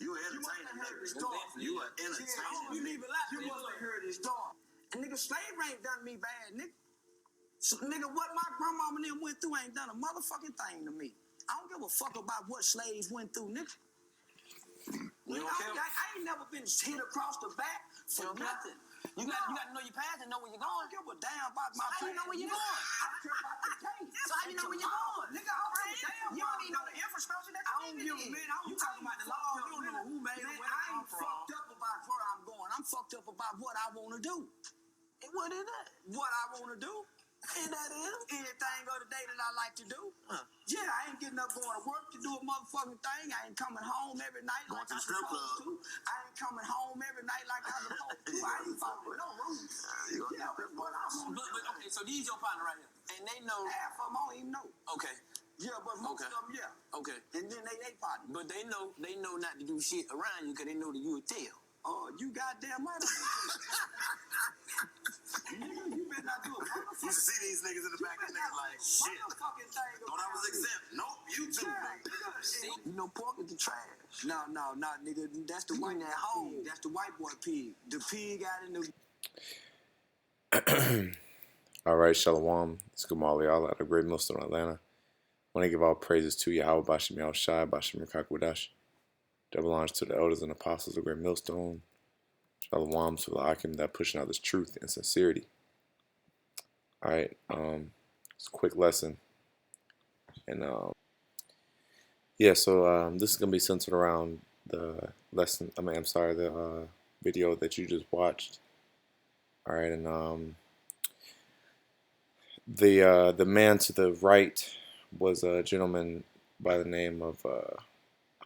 You entertaining niggas. You are entertaining. You leave it out. You must have heard his story. And nigga, slavery ain't done me bad, nigga. So, nigga, what my grandmama and them went through ain't done a motherfucking thing to me. I don't give a fuck about what slaves went through, nigga. I ain't never been hit across the back for nothing. You got to know your past and know where you're going. I don't give a damn about my past. How you know where you're going? I care about the case. So how you know where you're going? Nigga, I don't give a damn. You don't even know the infrastructure that you're living in. I don't give a man. You talking about the law. You don't know who made it, where I ain't fucked up about where I'm going. I'm fucked up about what I want to do. And what is that? What I want to do. And that is anything of the day that I like to do. Yeah, I ain't getting up going to work to do a motherfucking thing. I ain't coming home every night like I'm supposed to. I ain't coming home every night like I'm supposed to. I ain't following no rules. Yeah, but what I want to do. But okay, so these your partner right here. And they know. Half of them I don't even know. Okay. Yeah, but most of them, yeah. Okay. And then they partner. But they know not to do shit around you because they know that you would tell. Oh, you goddamn right. You better not do it. You should see these niggas in the back of the nigga like, shit. Thought I was exempt. Nope, you too. You know, pork is the trash. No, nigga. That's the white pig. That's the white boy pig. The pig out in the... All right, Shalom. It's Gamali Allah out of Great Millstone, Atlanta. I want to give all praises to Yahawah, BAHASHAM, YAHAWASHI, BAHASHAM, Rakakwadash. Double honors to the elders and apostles of Great Millstone. Shalom to the Akim that pushing out this truth and sincerity. All right, it's a quick lesson, and yeah. So this is gonna be centered around the lesson. The video that you just watched. All right, and the man to the right was a gentleman by the name of a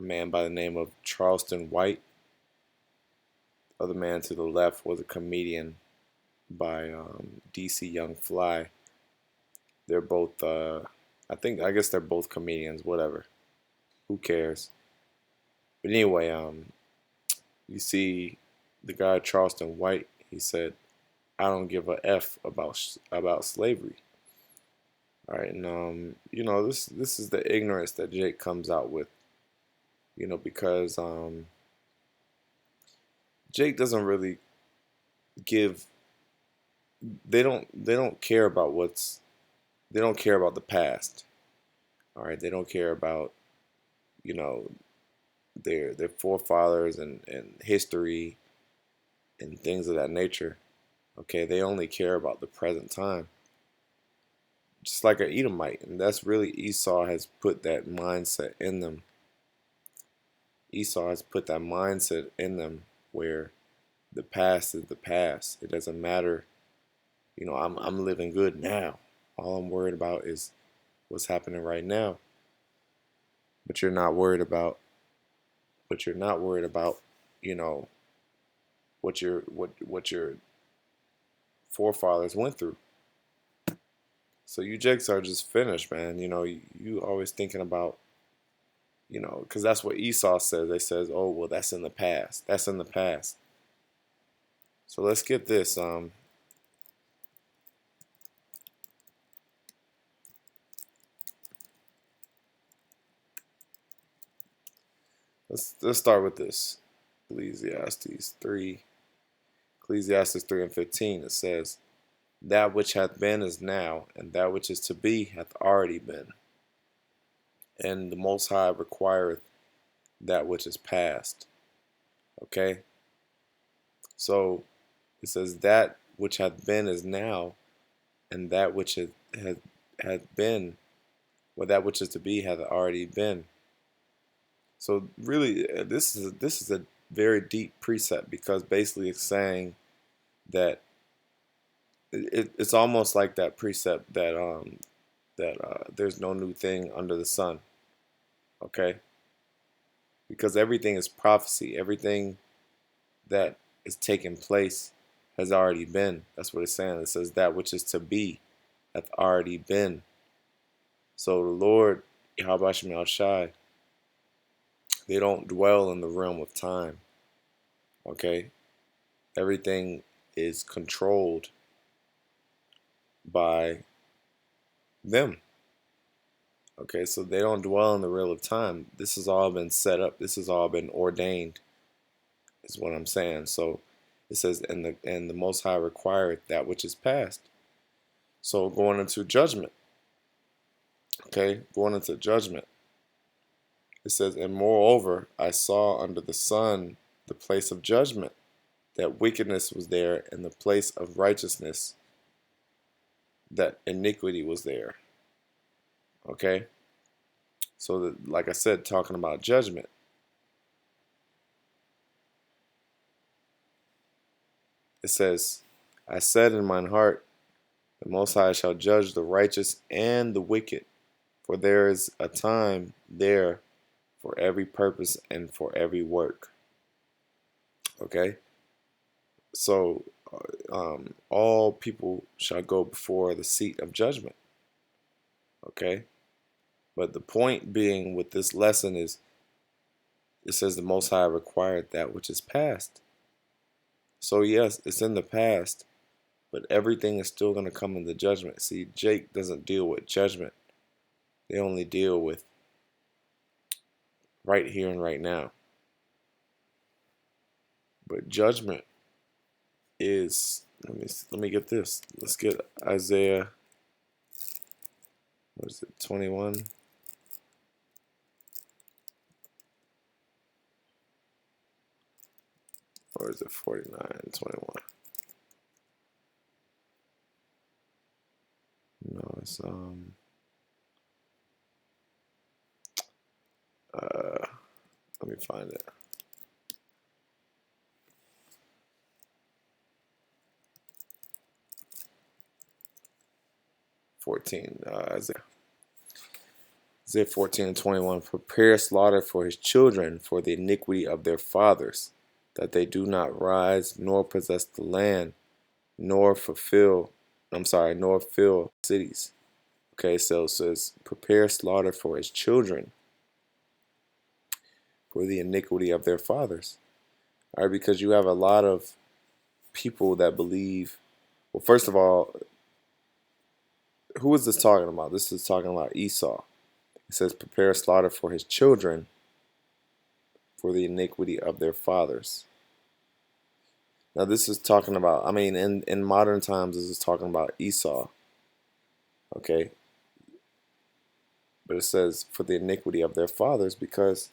man by the name of Charleston White. The other man to the left was a comedian by DC Young Fly. They're both I guess they're both comedians, whatever. Who cares? But anyway, you see the guy Charleston White, he said, I don't give a F about slavery. All right, and you know, this is the ignorance that Jake comes out with. You know, because Jake doesn't really give. They don't care about they don't care about the past. All right, they don't care about, you know, their forefathers and history and things of that nature. Okay, they only care about the present time. Just like an Edomite, and that's really Esau has put that mindset in them. Esau has put that mindset in them where the past is the past. It doesn't matter. You know, I'm living good now. All I'm worried about is what's happening right now. But you're not worried about. You know, what your forefathers went through. So you jakes are just finished, man. You know, you always thinking about, you know, because that's what Esau says. They says, oh, well, that's in the past. That's in the past. So let's get this. Let's start with this. Ecclesiastes 3 and 15. It says, that which hath been is now, and that which is to be hath already been. And the Most High requireth that which is past. Okay? So it says that which hath been is now, and that which hath been, or that which is to be hath already been. So really, this is a very deep precept, because basically it's saying that it's almost like that precept that there's no new thing under the sun. Okay? Because everything is prophecy. Everything that is taking place has already been. That's what it's saying. It says that which is to be hath already been. So the Lord, YAHAWAH, BAHASHAM, YAHAWASHI, they don't dwell in the realm of time. Okay? Everything is controlled by them. Okay, so they don't dwell in the real of time. This has all been set up. This has all been ordained, is what I'm saying. So it says, and the Most High required that which is past. So going into judgment. Okay, going into judgment. It says, and moreover, I saw under the sun the place of judgment, that wickedness was there, and the place of righteousness, that iniquity was there. Okay, so that, like I said, talking about judgment. It says, I said in mine heart, the Most High shall judge the righteous and the wicked, for there is a time there for every purpose and for every work. Okay, so all people shall go before the seat of judgment. Okay, but the point being with this lesson is, it says the Most High required that which is past. So yes, it's in the past, but everything is still going to come into judgment. See, Jake doesn't deal with judgment. They only deal with right here and right now. But judgment is, let me get this. Let's get Isaiah, what is it, 21? Or is it 49 and 21? No, it's let me find it. Isaiah 14 and 21. Prepare slaughter for his children for the iniquity of their fathers, that they do not rise nor possess the land, nor fill cities. Okay, so it says prepare slaughter for his children for the iniquity of their fathers. All right, because you have a lot of people that believe, well, first of all, who is this talking about? This is talking about Esau. It says prepare slaughter for his children for the iniquity of their fathers. Now this is talking about, I mean, in modern times, this is talking about Esau. Okay. But it says for the iniquity of their fathers, because,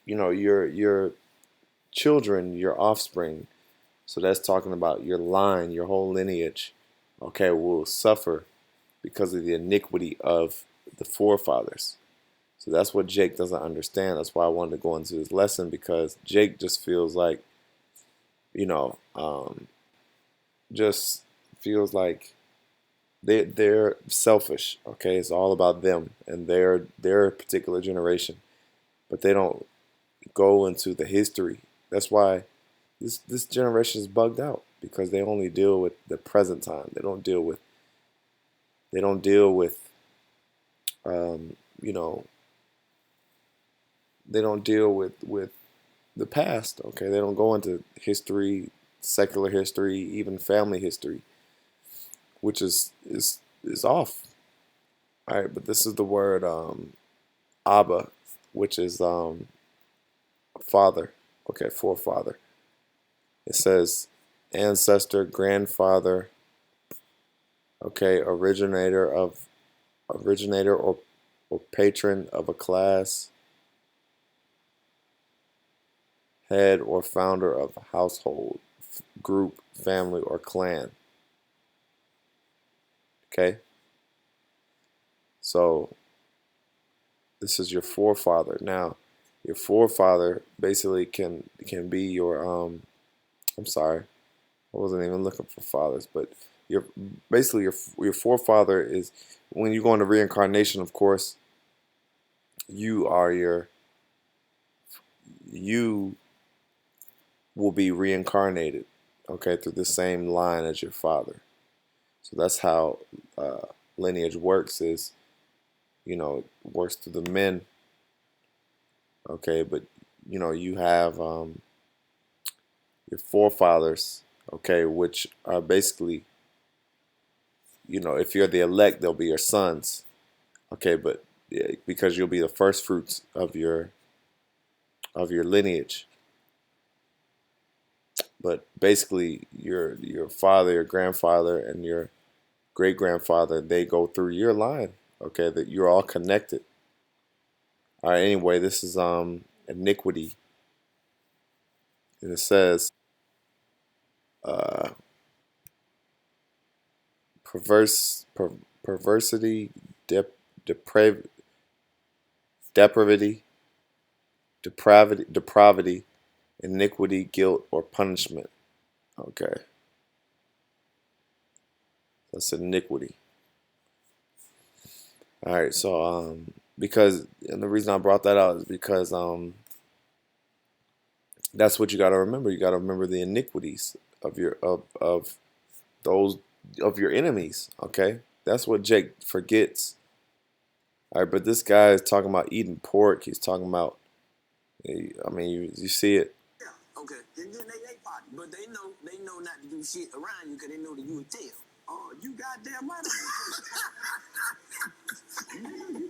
you know, your children, your offspring, so that's talking about your line, your whole lineage, okay, will suffer because of the iniquity of the forefathers. So that's what Jake doesn't understand. That's why I wanted to go into this lesson, because Jake just feels like, you know, just feels like they're selfish. Okay, it's all about them and their particular generation, but they don't go into the history. That's why this generation is bugged out, because they only deal with the present time. They don't deal with you know, they don't deal with the past. Okay, they don't go into history, secular history, even family history, which is off. All right, but this is the word Abba, which is father. Okay, forefather. It says ancestor, grandfather. Okay, originator or patron of a class, head or founder of a household, group, family, or clan. Okay, so this is your forefather. Now, your forefather basically can be your I'm sorry, I wasn't even looking for fathers, but your basically your forefather is, when you go into reincarnation, of course, you will be reincarnated, okay, through the same line as your father. So that's how lineage works, is, you know, it works through the men, okay, but, you know, you have your forefathers, okay, which are basically, you know, if you're the elect, they'll be your sons, okay, but because you'll be the first fruits of your lineage. But basically, your father, your grandfather, and your great grandfather, they go through your line. Okay, that you're all connected. All right. Anyway, this is iniquity, and it says uh, perversity, depravity, depravity, iniquity, guilt, or punishment. Okay, that's iniquity. All right, so because, and the reason I brought that out is because that's what you got to remember. You got to remember the iniquities of your of those of your enemies. Okay, that's what Jake forgets. All right, but this guy is talking about eating pork. He's talking about, I mean, you see it. Yeah, okay. And then they party, but they know not to do shit around you because they know that you would tell. Oh, you goddamn right. You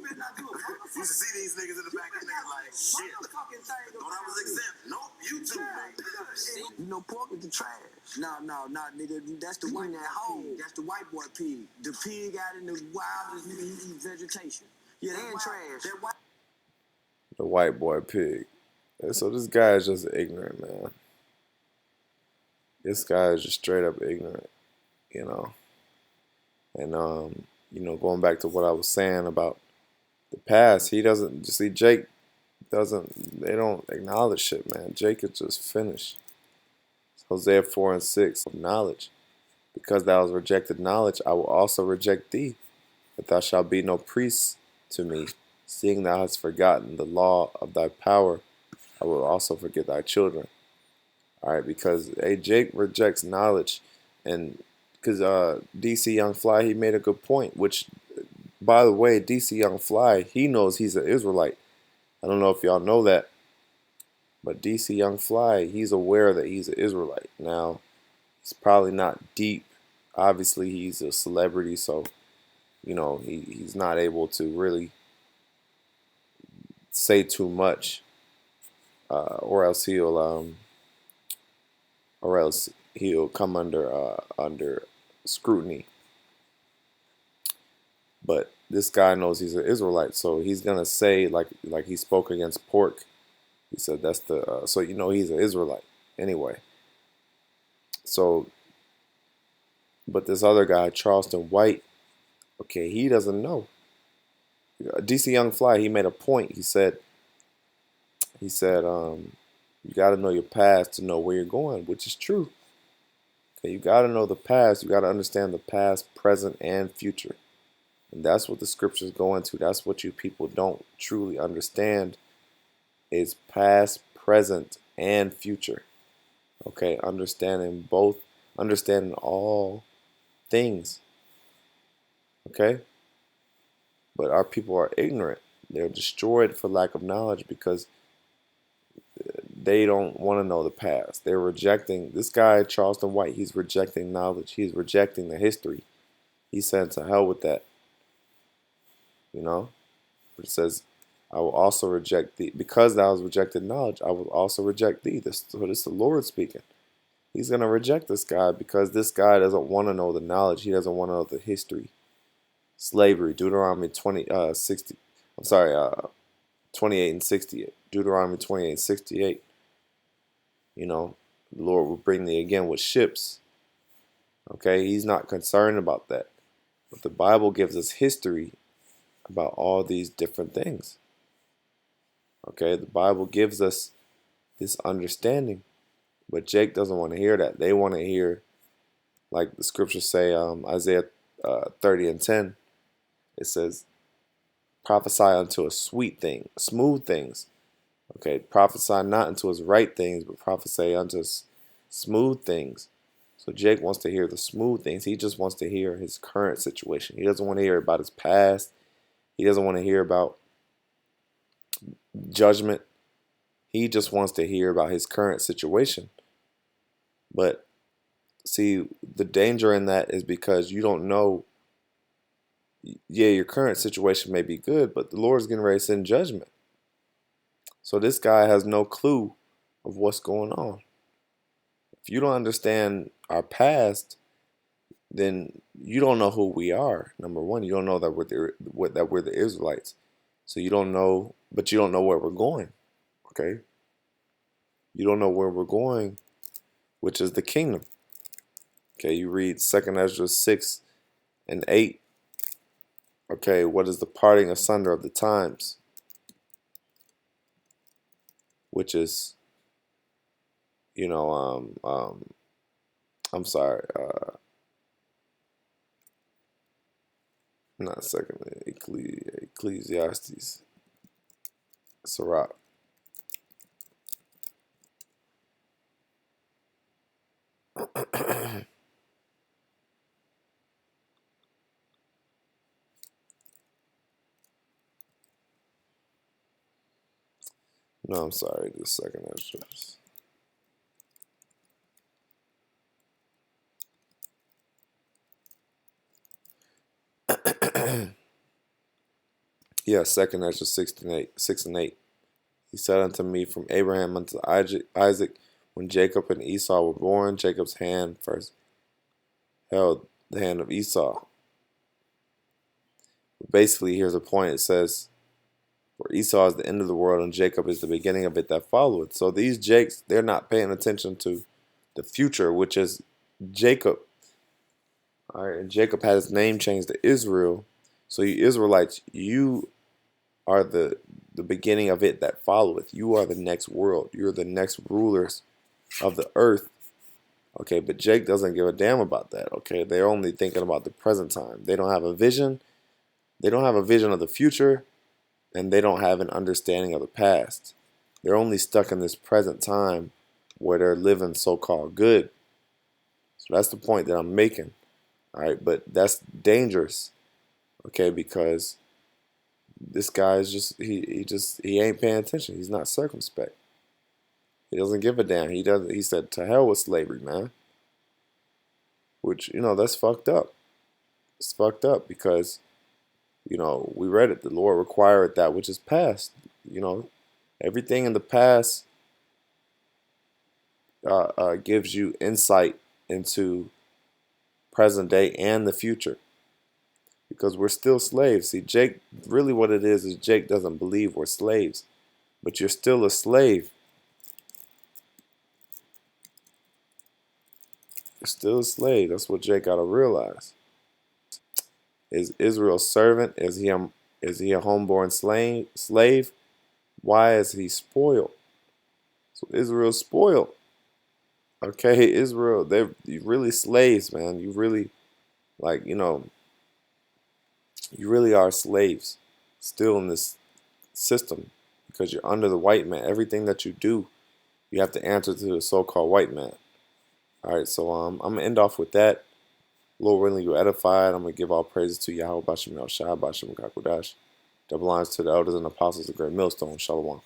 better not do it. You should see these niggas in the back, and niggas like, shit. Thought I was exempt. Nope, you too. You know, pork is the trash. No, nigga. That's the white hole. That's the white boy pig. The pig out in the wild, he eat vegetation. Yeah, and trash. The white boy pig. And so this guy is just ignorant, man. This guy is just straight up ignorant, you know. And you know, going back to what I was saying about the past, he doesn't see Jake doesn't. They don't acknowledge shit, man. Jake is just finished. Hosea 4:6 of knowledge. Because thou hast rejected knowledge, I will also reject thee. But thou shalt be no priest to me, seeing thou hast forgotten the law of thy power. I will also forget thy children. All right, because Jake rejects knowledge, and because DC Young Fly, he made a good point. Which, by the way, DC Young Fly, he knows he's an Israelite. I don't know if y'all know that, but DC Young Fly, he's aware that he's an Israelite. Now, he's probably not deep. Obviously, he's a celebrity, so you know he's not able to really say too much, or else he'll come under scrutiny. But this guy knows he's an Israelite, so he's gonna say like he spoke against pork. He said that's the so you know he's an Israelite anyway. So, but this other guy, Charleston White, okay, he doesn't know. DC Young Fly, he made a point. He said, you got to know your past to know where you're going, which is true. Okay, you got to know the past. You got to understand the past, present, and future. And that's what the scriptures go into. That's what you people don't truly understand is past, present, and future. Okay, understanding both, understanding all things. Okay? But our people are ignorant. They're destroyed for lack of knowledge because they don't want to know the past. They're rejecting, this guy, Charleston White, he's rejecting knowledge. He's rejecting the history. He said to hell with that. You know? It says, I will also reject thee. Because thou hast rejected knowledge, I will also reject thee. So this is the Lord speaking. He's going to reject this guy because this guy doesn't want to know the knowledge. He doesn't want to know the history. Slavery, Deuteronomy 28 and 68. Deuteronomy 28 and 68. You know, the Lord will bring thee again with ships. Okay, he's not concerned about that. But the Bible gives us history about all these different things. Okay, the Bible gives us this understanding. But Jake doesn't want to hear that. They want to hear, like the scriptures say, Isaiah 30 and 10. It says, prophesy unto a sweet thing, smooth things. Okay, prophesy not unto his right things, but prophesy unto smooth things. So Jake wants to hear the smooth things. He just wants to hear his current situation. He doesn't want to hear about his past. He doesn't want to hear about judgment. He just wants to hear about his current situation. But see, the danger in that is because you don't know yeah, your current situation may be good, but the Lord's getting ready to send judgment. So this guy has no clue of what's going on. If you don't understand our past, then you don't know who we are. Number one, you don't know that we're the Israelites. So you don't know, but you don't know where we're going. Okay? You don't know where we're going, which is the kingdom. Okay, you read 2nd Ezra 6 and 8. Okay, what is the parting asunder of the times? Which is, I'm sorry, not second, Ecclesiastes, Sirach. No, I'm sorry, the second Ezra's. Yeah, 2nd Ezra 6 and 8. He said unto me, from Abraham unto Isaac, when Jacob and Esau were born, Jacob's hand first held the hand of Esau. Basically, here's a point. It says, for Esau is the end of the world, and Jacob is the beginning of it that followeth. So these Jakes, they're not paying attention to the future, which is Jacob. All right, and Jacob had his name changed to Israel. So you Israelites, you are the beginning of it that followeth. You are the next world. You're the next rulers of the earth. Okay, but Jake doesn't give a damn about that. Okay, they're only thinking about the present time. They don't have a vision. They don't have a vision of the future, and they don't have an understanding of the past. They're only stuck in this present time where they're living so-called good. So that's the point that I'm making. All right, but that's dangerous. Okay, because this guy is he ain't paying attention. He's not circumspect. He doesn't give a damn. He said, to hell with slavery, man. Which, that's fucked up. It's fucked up because, we read it. The Lord required that which is past. Everything in the past gives you insight into present day and the future. Because we're still slaves. See, Jake, really what it is Jake doesn't believe we're slaves. But you're still a slave. You're still a slave. That's what Jake got to realize. Is Israel servant? Is he a homeborn slave? Why is he spoiled? So Israel's spoiled. Okay, Israel, they're really slaves, man. You really, you really are slaves still in this system because you're under the white man. Everything that you do, you have to answer to the so-called white man. All right, so I'm going to end off with that. Lord willing, you edified. I'm going to give all praises to YAHAWASHI, BAHASHAM, Kakudash. Double lines to the elders and apostles, the great millstone. Shalom.